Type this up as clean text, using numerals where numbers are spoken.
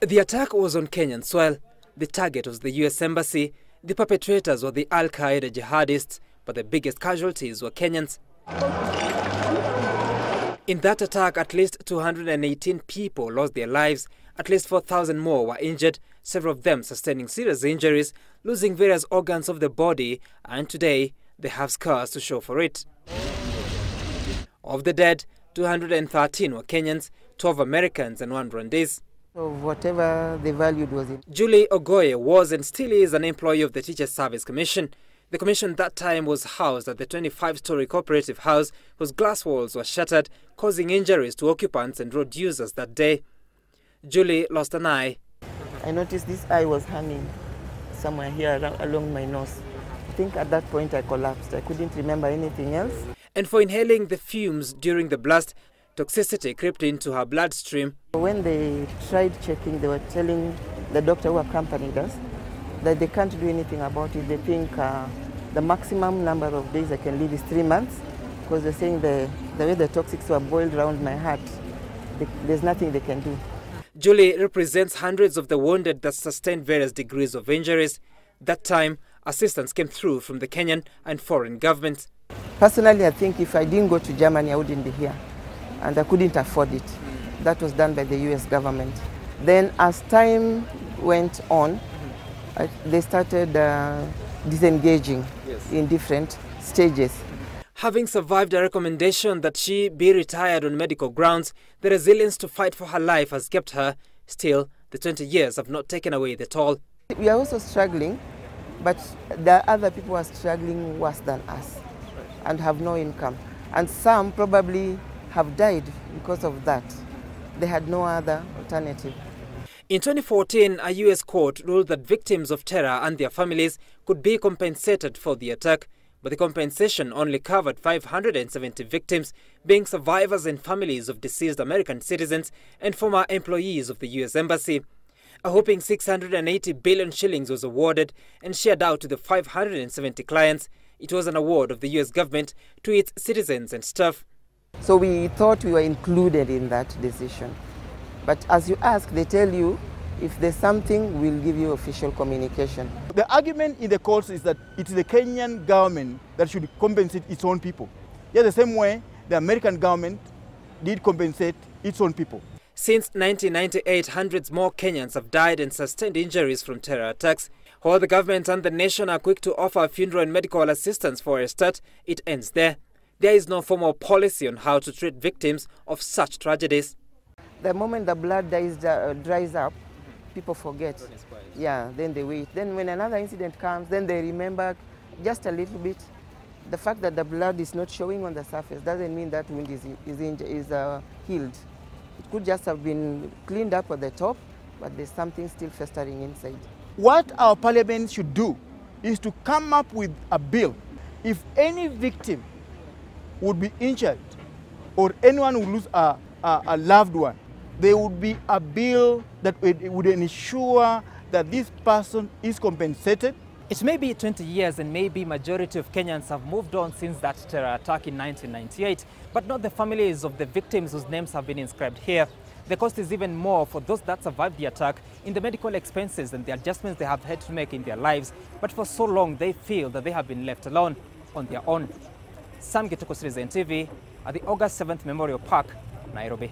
The attack was on Kenyan soil. The target was the US Embassy. The perpetrators were the Al-Qaeda jihadists, but the biggest casualties were Kenyans. In that attack, at least 218 people lost their lives. At least 4,000 more were injured, several of them sustaining serious injuries, losing various organs of the body, and today they have scars to show for it. Of the dead, 213 were Kenyans, 12 Americans and 1 Rwandese. So whatever they valued was it. Julie Ogoye was and still is an employee of the Teachers Service Commission. The commission that time was housed at the 25-story cooperative house whose glass walls were shattered, causing injuries to occupants and road users that day. Julie lost an eye. I noticed this eye was hanging somewhere here along my nose. I think at that point I collapsed. I couldn't remember anything else. And for inhaling the fumes during the blast, toxicity crept into her bloodstream. When they tried checking, they were telling the doctor who accompanied us that they can't do anything about it. They think the maximum number of days I can live is 3 months, because they're saying the way the toxics were boiled around my heart, there's nothing they can do. Julie represents hundreds of the wounded that sustained various degrees of injuries. That time, assistance came through from the Kenyan and foreign governments. Personally, I think if I didn't go to Germany, I wouldn't be here, and I couldn't afford it. That was done by the US government. Then as time went on, they started disengaging in different stages. Having survived a recommendation that she be retired on medical grounds, the resilience to fight for her life has kept her. Still, the 20 years have not taken away the toll. We are also struggling, but the other people are struggling worse than us and have no income. And some probably have died because of that. They had no other alternative. In 2014, a US court ruled that victims of terror and their families could be compensated for the attack, but the compensation only covered 570 victims, being survivors and families of deceased American citizens and former employees of the US Embassy. A whopping 680 billion shillings was awarded and shared out to the 570 clients. It was an award of the US government to its citizens and staff. So we thought we were included in that decision. But as you ask, they tell you, if there's something, we'll give you official communication. The argument in the courts is that it's the Kenyan government that should compensate its own people. Yeah, the same way the American government did compensate its own people. Since 1998, hundreds more Kenyans have died and sustained injuries from terror attacks. While the government and the nation are quick to offer funeral and medical assistance for a start, it ends there. There is no formal policy on how to treat victims of such tragedies. The moment the blood dries up, people forget. Yeah, then they wait. Then when another incident comes, then they remember just a little bit. The fact that the blood is not showing on the surface doesn't mean that wound is healed. It could just have been cleaned up at the top, but there's something still festering inside. What our parliament should do is to come up with a bill. If any victim would be injured or anyone would lose a loved one, there would be a bill that would ensure that this person is compensated. It may be 20 years and maybe majority of Kenyans have moved on since that terror attack in 1998, but not the families of the victims whose names have been inscribed here. The cost is even more for those that survived the attack in the medical expenses and the adjustments they have had to make in their lives, but for so long they feel that they have been left alone on their own. Sam Gituku, Citizen TV at the August 7th Memorial Park, Nairobi.